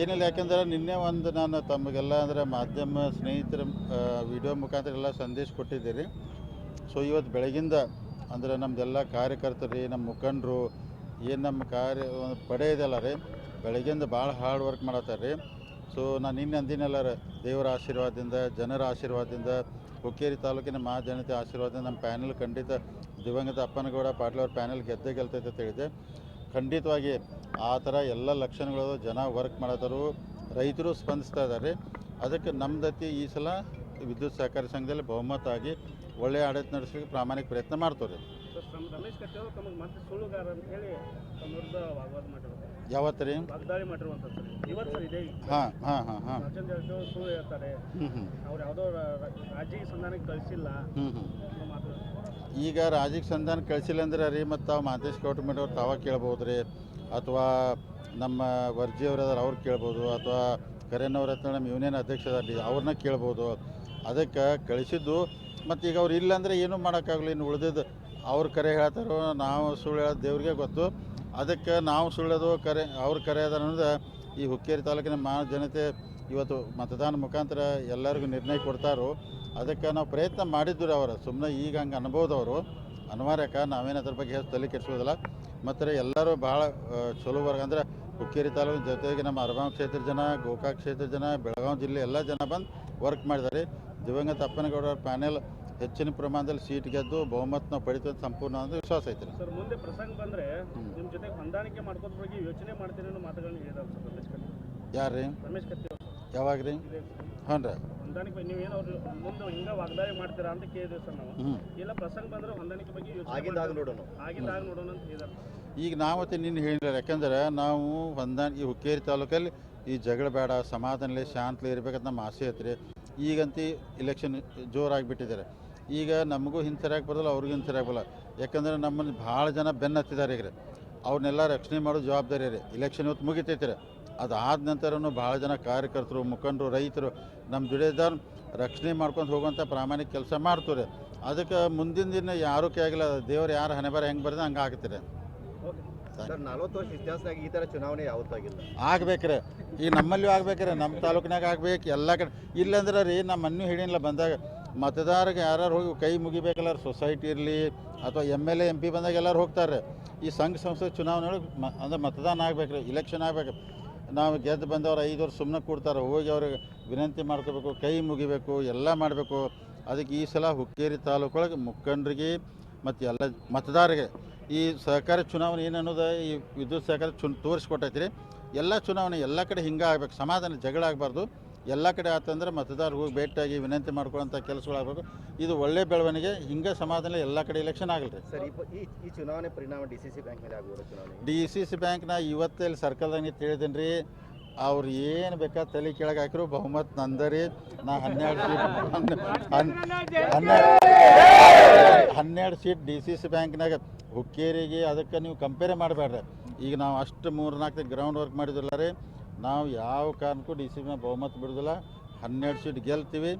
ಏನಿಲ್ಲ, ಯಾಕೆಂದ್ರೆ ನಿನ್ನೆ ಒಂದು ನಾನು ತಮಗೆಲ್ಲ ಅಂದರೆ ಮಾಧ್ಯಮ ಸ್ನೇಹಿತರ ವಿಡಿಯೋ ಮುಖಾಂತರ ಎಲ್ಲ ಸಂದೇಶ ಕೊಟ್ಟಿದ್ದೀರಿ. ಸೊ ಇವತ್ತು ಬೆಳಗಿಂದ ಅಂದರೆ ನಮ್ಮದೆಲ್ಲ ಕಾರ್ಯಕರ್ತರು ರೀ, ನಮ್ಮ ಮುಖಂಡರು ಏನು ನಮ್ಮ ಪಡೆ ಇದೆಯಲ್ಲ ರೀ, ಬೆಳಗ್ಗಿಂದ ಭಾಳ ಹಾರ್ಡ್ ವರ್ಕ್ ಮಾಡತ್ತಾರೆ ರೀ. ಸೊ ನಾನು ನಿನ್ನೆ ಅಂದಿನಲ್ಲ ರೀ, ದೇವರ ಆಶೀರ್ವಾದದಿಂದ, ಜನರ ಆಶೀರ್ವಾದದಿಂದ, ಹುಕ್ಕೇರಿ ತಾಲೂಕಿನ ಜನತೆ ಆಶೀರ್ವಾದದಿಂದ ನಮ್ಮ ಪ್ಯಾನೆಲ್ ಖಂಡಿತ ದಿವಂಗತ ಅಪ್ಪನಗೌಡ ಪಾಟೀಲ್ ಅವ್ರ ಪ್ಯಾನೆಲ್ ಗೆಲ್ತೈತೆ ಅಂತ ಹೇಳಿದೆ. ಖಂಡಿತವಾಗಿ ಆ ಥರ ಎಲ್ಲ ಲಕ್ಷಣಗಳು ಜನ ವರ್ಕ್ ಮಾಡತ್ತಾರು, ರೈತರು ಸ್ಪಂದಿಸ್ತಾ ಇದ್ದಾರೆ. ಅದಕ್ಕೆ ನಮ್ಮದತಿ ಈ ಸಲ ವಿದ್ಯುತ್ ಸಹಕಾರಿ ಸಂಘದಲ್ಲಿ ಬಹುಮತ ಆಗಿ ಒಳ್ಳೆಯ ಆಡಳಿತ ನಡೆಸಲಿಕ್ಕೆ ಪ್ರಾಮಾಣಿಕ ಪ್ರಯತ್ನ ಮಾಡ್ತಾರೆ. ರಮೇಶ್ ಕತ್ತಿ ಅವರು ತಮಗೆ ಮತ್ತೆ ಸುಳ್ಳುಗಾರ ಅಂತ ಹೇಳಿ ತಮ್ಮ ವಿರುದ್ಧ ವಾಗ್ವಾದ ಮಾಡಿರೋದು ಯಾವತ್ತು ರೀ? ವಾಗ್ದಾಳಿ ಮಾಡಿರುವಂಥ ಸರ್ ಇವತ್ತು ಸರ್ ಇದೆ. ರಾಜನ್ ಜಾರಕಿಹೊಳಿ ಸುಳ್ಳು ಹೇಳ್ತಾರೆ, ಅವ್ರು ಯಾವುದೋ ರಾಜ್ಯಕ್ಕೆ ಸಂಧಾನಕ್ಕೆ ಕಳಿಸಿಲ್ಲ. ಈಗ ರಾಜಕೀಯ ಸಂಧಾನ ಕಳಿಸಿಲ್ಲ ಅಂದ್ರೆ ರೀ, ಮತ್ತು ತಾವು ಮಾದೇಶ್ ಗೌರ್ಮೆಂಟ್ ಅವ್ರು ತಾವಾಗ ಕೇಳ್ಬೋದು ರೀ, ಅಥವಾ ನಮ್ಮ ವರ್ಜಿಯವ್ರು ಅದಾರ ಅವ್ರು ಕೇಳ್ಬೋದು, ಅಥವಾ ಕರೇನವ್ರ ಹತ್ರ ನಮ್ಮ ಯೂನಿಯನ್ ಅಧ್ಯಕ್ಷ ಅದಾರ ಅವ್ರನ್ನ ಕೇಳ್ಬೋದು. ಅದಕ್ಕೆ ಕಳಿಸಿದ್ದು ಮತ್ತು ಈಗ ಅವ್ರು ಇಲ್ಲಾಂದರೆ ಏನೂ ಮಾಡೋಕ್ಕಾಗಲಿ. ಇನ್ನು ಉಳಿದಿದ್ದು ಅವ್ರು ಕರೆ ಹೇಳ್ತಾರೋ ನಾವು ಸುಳ್ಳು ಹೇಳೋದು ದೇವ್ರಿಗೆ ಗೊತ್ತು. ಅದಕ್ಕೆ ನಾವು ಸುಳ್ಳೋದು ಅವ್ರು ಕರೆ ಅದಾರ ಅನ್ನೋದು ಈ ಹುಕ್ಕೇರಿ ತಾಲೂಕಿನ ಜನತೆ ಇವತ್ತು ಮತದಾನ ಮುಖಾಂತರ ಎಲ್ಲರಿಗೂ ನಿರ್ಣಯ ಕೊಡ್ತಾರೋ. ಅದಕ್ಕೆ ನಾವು ಪ್ರಯತ್ನ ಮಾಡಿದ್ದು ರೀ. ಅವರು ಸುಮ್ಮನೆ ಈಗ ಹಂಗೆ ಅನ್ಬೋದು, ಅವರು ಅನಿವಾರ್ಯಕ್ಕೆ ನಾವೇನು ಅದ್ರ ಬಗ್ಗೆ ಹೆಚ್ಚು ತಲೆ ಕೆಡಿಸೋದಿಲ್ಲ. ಮತ್ತು ಎಲ್ಲರೂ ಭಾಳ ಚಲೋ ವರ್ಗ ಅಂದರೆ ಹುಕ್ಕೇರಿ ತಾಲೂಕಿನ ಜೊತೆಗೆ ನಮ್ಮ ಅರಬಾಂ ಕ್ಷೇತ್ರದ ಜನ, ಗೋಕಾಕ್ ಕ್ಷೇತ್ರದ ಜನ, ಬೆಳಗಾವಿ ಜಿಲ್ಲೆ ಎಲ್ಲ ಜನ ಬಂದು ವರ್ಕ್ ಮಾಡಿದ್ದಾರೆ. ದಿವಂಗತ ಅಪ್ಪನಗೌಡ ಪ್ಯಾನೆಲ್ ಹೆಚ್ಚಿನ ಪ್ರಮಾಣದಲ್ಲಿ ಸೀಟ್ ಗೆದ್ದು ಬಹುಮತ ನಾವು ಪಡಿತೀವಿ ಸಂಪೂರ್ಣ ಅಂತ ವಿಶ್ವಾಸ ಐತೆ ಸರ್. ಮುಂದೆ ಪ್ರಸಂಗ ಬಂದರೆ ನಿಮ್ಮ ಜೊತೆ ಹೊಂದಾಣಿಕೆ ಮಾಡ್ಕೋದ್ರ ಬಗ್ಗೆ ಯೋಚನೆ ಮಾಡ್ತೀನಿ ಅನ್ನೋ ಮಾತುಗಳನ್ನ ಹೇಳಿದಾರೆ ಸರ್ ರಮೇಶ್ ಕತ್ತಿ. ಯಾರು ರೀ? ರಮೇಶ್ ಕತ್ತಿ ಅವರು. ಯಾವಾಗ ರೀ? ಹ್ಞೂ ರೀ. ಹೊಂದಾಣಿಕೆ ನೀವೇನು ಅವ್ರು ಮುಂದೆ ಹಿಂಗೆ ವಾಗ್ದಾಳಿ ಮಾಡ್ತೀರಾ ಅಂತ ಕೇಳಿದ್ವಿ ಸರ್ ನಾವು. ಇಲ್ಲ ಪ್ರಸಂಗ ಬಂದರೆ ಹೊಂದಾಣಿಕೆ ಬಗ್ಗೆ ಆಗಿಂದಾಗ ನೋಡೋಣ ಅಂತ ಹೇಳಿದಾರೆ. ಈಗ ನಾವತ್ತೆ ನಿನ್ನ ಹೇಳಿಲ್ಲ, ಯಾಕಂದ್ರೆ ನಾವು ಈ ಹುಕ್ಕೇರಿ ತಾಲೂಕಲ್ಲಿ ಈ ಜಗಳ ಬೇಡ, ಸಮಾಧಾನಲೆ ಶಾಂತಲೆ ಇರ್ಬೇಕಂತ ನಮ್ಮ ಆಸೆ ಐತ್ರಿ. ಈಗಂತೂ ಇಲೆಕ್ಷನ್ ಜೋರಾಗಿಬಿಟ್ಟಿದ್ದಾರೆ. ಈಗ ನಮಗೂ ಹಿಂಸರಿಯಾಗಿ ಬರೋಲ್ಲ, ಅವ್ರಿಗೂ ಹಿಂಸರಿಯಾಗಿ ಬರೋಲ್ಲ. ಯಾಕಂದ್ರೆ ನಮ್ಮನ್ನು ಭಾಳ ಜನ ಬೆನ್ನು ಹತ್ತಿದ್ದಾರೆ. ಈಗ ರೀ ಅವ್ರನ್ನೆಲ್ಲ ರಕ್ಷಣೆ ಮಾಡೋ ಜವಾಬ್ದಾರಿ ರೀ. ಇಲೆಕ್ಷನ್ ಇವತ್ತು ಮುಗಿತೈತೆ ರೀ. ಅದಾದ ನಂತರನೂ ಭಾಳ ಜನ ಕಾರ್ಯಕರ್ತರು, ಮುಖಂಡರು, ರೈತರು ನಮ್ಮ ದುಡಿಯೋದವ್ರು ರಕ್ಷಣೆ ಮಾಡ್ಕೊಂಡು ಹೋಗುವಂಥ ಪ್ರಾಮಾಣಿಕ ಕೆಲಸ ಮಾಡ್ತಾರೆ. ಅದಕ್ಕೆ ಮುಂದಿನ ದಿನ ಯಾರೂ ಆಗಿಲ್ಲ, ದೇವ್ರು ಯಾರು ಹಣೆಬರ ಹೆಂಗೆ ಬರ್ತದೆ ಹಂಗೆ ಆಗ್ತಾರೆ. ಸರ್ 40 ವರ್ಷ ಇತಿಹಾಸದಾಗ ಈ ಥರ ಚುನಾವಣೆ ಯಾವತ್ತಾಗಿಲ್ಲ. ಆಗ್ಬೇಕ್ರೆ ಈಗ ನಮ್ಮಲ್ಲಿಯೂ ಆಗ್ಬೇಕ್ರೆ, ನಮ್ಮ ತಾಲೂಕಿನಾಗ ಆಗ್ಬೇಕು ಎಲ್ಲ ಕಡೆ. ಇಲ್ಲಾಂದ್ರೆ ರೀ ನಮ್ಮ ಮಣ್ಣು ಹಿಡಿಯಲ್ಲ ಬಂದಾಗ ಮತದಾರರಿಗೆ ಯಾರು ಹೋಗಿ ಕೈ ಮುಗಿಬೇಕಲ್ಲ, ಸೊಸೈಟಿ ಇರಲಿ ಅಥವಾ MLA MP ಬಂದಾಗ ಎಲ್ಲರೂ ಹೋಗ್ತಾರೆ. ಈ ಸಂಘ ಸಂಸ್ಥೆ ಚುನಾವಣೆ ಒಳಗೆ ಅಂದ್ರೆ ಮತದಾನ ಆಗ್ಬೇಕ್ರಿ, ಇಲೆಕ್ಷನ್ ಆಗ್ಬೇಕು. ನಾವು ಗೆದ್ದು ಬಂದವ್ರು 5 ವರ್ಷ ಸುಮ್ಮನೆ ಕೊಡ್ತಾರೆ, ಹೋಗಿ ಅವ್ರಿಗೆ ವಿನಂತಿ ಮಾಡ್ಕೋಬೇಕು, ಕೈ ಮುಗಿಬೇಕು, ಎಲ್ಲ ಮಾಡಬೇಕು. ಅದಕ್ಕೆ ಈ ಸಲ ಹುಕ್ಕೇರಿ ತಾಲೂಕೊಳಗೆ ಮುಖಂಡರಿಗೆ ಮತ್ತು ಎಲ್ಲ ಮತದಾರರಿಗೆ ಈ ಸಹಕಾರಿ ಚುನಾವಣೆ ಏನು ಅನ್ನೋದು ಈ ವಿದ್ಯುತ್ ಸಹಕಾರಿ ತೋರಿಸ್ಕೊಟ್ಟೈತಿ ರೀ. ಎಲ್ಲ ಚುನಾವಣೆ ಎಲ್ಲ ಕಡೆ ಹಿಂಗೆ ಆಗ್ಬೇಕು, ಸಮಾಧಾನ ಜಗಳ ಆಗಬಾರ್ದು. ಎಲ್ಲ ಕಡೆ ಆತಂದ್ರೆ ಮತದಾರರು ಹೋಗಿ ಭೇಟಿಯಾಗಿ ವಿನಂತಿ ಮಾಡ್ಕೊಳ್ಳೋಂಥ ಕೆಲಸಗಳಾಗಬೇಕು. ಇದು ಒಳ್ಳೆ ಬೆಳವಣಿಗೆ. ಹಿಂಗೆ ಸಮಾಧಾನ ಎಲ್ಲ ಕಡೆ ಎಲೆಕ್ಷನ್ ಆಗಲ್ಲ ರೀ. ಸರ್, ಈ ಚುನಾವಣೆ ಪರಿಣಾಮ DCC ಬ್ಯಾಂಕ್ ಮೇಲೆ ಆಗುವ ಚುನಾವಣೆ? DCC ಬ್ಯಾಂಕ್ನ ಇವತ್ತಲ್ಲಿ ಸರ್ಕಲ್ದಾಗ ನೀವು ತಿಳಿದೀನಿ ರೀ. ಅವ್ರು ಏನು ಬೇಕಾದ ತಲೆ ಕೆಳಗೆ ಹಾಕಿರು ಬಹುಮತ ನಂದರಿ. ನಾ 12 ಸೀಟ್ DCC ಬ್ಯಾಂಕ್ನಾಗ ಹುಕ್ಕೇರಿಗೆ. ಅದಕ್ಕೆ ನೀವು ಕಂಪೇರೆ ಮಾಡಬೇಡ್ರಿ. ಈಗ ನಾವು ಅಷ್ಟು 3-4 ಗ್ರೌಂಡ್ ವರ್ಕ್ ಮಾಡಿದಿಲ್ಲ ರೀ. ನಾವು ಯಾವ ಕಾರಣಕ್ಕೂ DCC ಬ್ಯಾಂಕ್ ಬಹುಮತ ಬಿಡೋದಿಲ್ಲ. 12 ಸೀಟ್ ಗೆಲ್ತೀವಿ.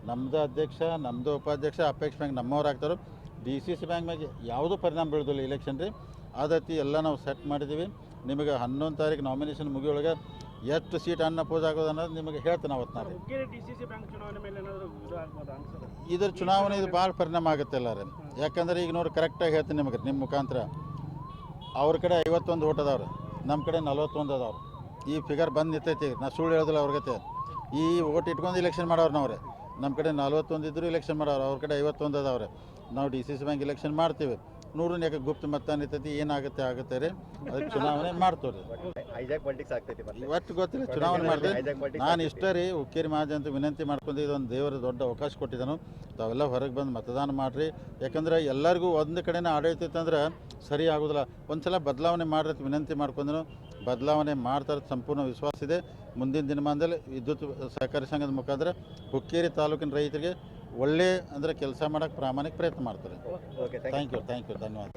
ನಮ್ಮದು ಅಧ್ಯಕ್ಷ, ನಮ್ಮದು ಉಪಾಧ್ಯಕ್ಷ, ಅಪೇಕ್ಷ ಬ್ಯಾಂಕ್ ನಮ್ಮವ್ರು ಆಗ್ತಾರೆ. DCC ಬ್ಯಾಂಕ್ ಮ್ಯಾಗೆ ಯಾವುದೂ ಪರಿಣಾಮ ಬೀಳೋದಿಲ್ಲ ಇಲೆಕ್ಷನ್ ರೀ. ಅದತಿ ಎಲ್ಲ ನಾವು ಸೆಟ್ ಮಾಡಿದ್ದೀವಿ. ನಿಮಗೆ 11 ತಾರೀಕು ನಾಮಿನೇಷನ್ ಮುಗಿಯೊಳಗೆ ಎಷ್ಟು ಸೀಟ್ ಅನ್ಅಪೋಸ್ ಆಗೋದು ಅನ್ನೋದು ನಿಮಗೆ ಹೇಳ್ತೇನೆ ಅವತ್ತು. ನಾನು ಇದ್ರ ಚುನಾವಣೆ ಇದು ಭಾಳ ಪರಿಣಾಮ ಆಗುತ್ತೆ ಎಲ್ಲ ರೀ. ಯಾಕಂದ್ರೆ ಈಗ ನೋಡಿ ಕರೆಕ್ಟಾಗಿ ಹೇಳ್ತೀನಿ ನಿಮಗೆ ನಿಮ್ಮ ಮುಖಾಂತರ. ಅವ್ರ ಕಡೆ 51 ಓಟ್ ಅದಾವ್ರಿ, ನಮ್ಮ ಕಡೆ 41 ಅದಾವ್ರಿ. ಈ ಫಿಗರ್ ಬಂದು ನಿಂತೈತಿ. ನಾ ಸುಳ್ಳು ಹೇಳೋದಿಲ್ಲ ಅವ್ರಿಗೆ. ಈ ಓಟ್ ಇಟ್ಕೊಂಡು ಇಲೆಕ್ಷನ್ ಮಾಡೋರು ನಾವ್ರಿ. ನಮ್ಮ ಕಡೆ 41 ಇದ್ದರೂ ಇಲೆಕ್ಷನ್ ಮಾಡೋರು, ಅವ್ರ ಕಡೆ 51 ಅದಾವ್ರಿ. ನಾವು DCC ಬ್ಯಾಂಕ್ ಇಲೆಕ್ಷನ್ ಮಾಡ್ತೀವಿ. 100 ಯಾಕೆ ಗುಪ್ತ ಮತ ನಿಂತೈತಿ, ಏನಾಗುತ್ತೆ ರೀ. ಅದಕ್ಕೆ ಚುನಾವಣೆ ಮಾಡ್ತೀವಿ. ಇವತ್ತು ಗೊತ್ತಿಲ್ಲ, ಚುನಾವಣೆ ಮಾಡ್ತೀವಿ. ನಾನು ಇಷ್ಟ ರೀ ಹುಕ್ಕೇರಿ ಮಹಾಜನತೆ ವಿನಂತಿ ಮಾಡ್ಕೊಂಡು ಇದೊಂದು ದೇವರ ದೊಡ್ಡ ಅವಕಾಶ ಕೊಟ್ಟಿದ್ದಾನು. ತಾವೆಲ್ಲ ಹೊರಗೆ ಬಂದು ಮತದಾನ ಮಾಡಿರಿ. ಯಾಕಂದ್ರೆ ಎಲ್ಲರಿಗೂ ಒಂದು ಕಡೆನೇ ಆಡಳಿತ ಅಂದ್ರೆ ಸರಿ ಆಗೋದಿಲ್ಲ. ಒಂದು ಸಲ ಬದಲಾವಣೆ ಮಾಡಿರತ್ತೆ ವಿನಂತಿ ಮಾಡ್ಕೊಂಡು ಬದಲಾವಣೆ ಮಾಡ್ತಾರೆ. ಸಂಪೂರ್ಣ ವಿಶ್ವಾಸ ಇದೆ. ಮುಂದಿನ ದಿನಮಾನದಲ್ಲಿ ವಿದ್ಯುತ್ ಸಹಕಾರಿ ಸಂಘದ ಮುಖಾಂತರ ಹುಕ್ಕೇರಿ ತಾಲೂಕಿನ ರೈತರಿಗೆ ಒಳ್ಳೆ ಅಂದರೆ ಕೆಲಸ ಮಾಡೋಕ್ಕೆ ಪ್ರಾಮಾಣಿಕ ಪ್ರಯತ್ನ ಮಾಡ್ತಾರೆ. ಥ್ಯಾಂಕ್ ಯು ಧನ್ಯವಾದ.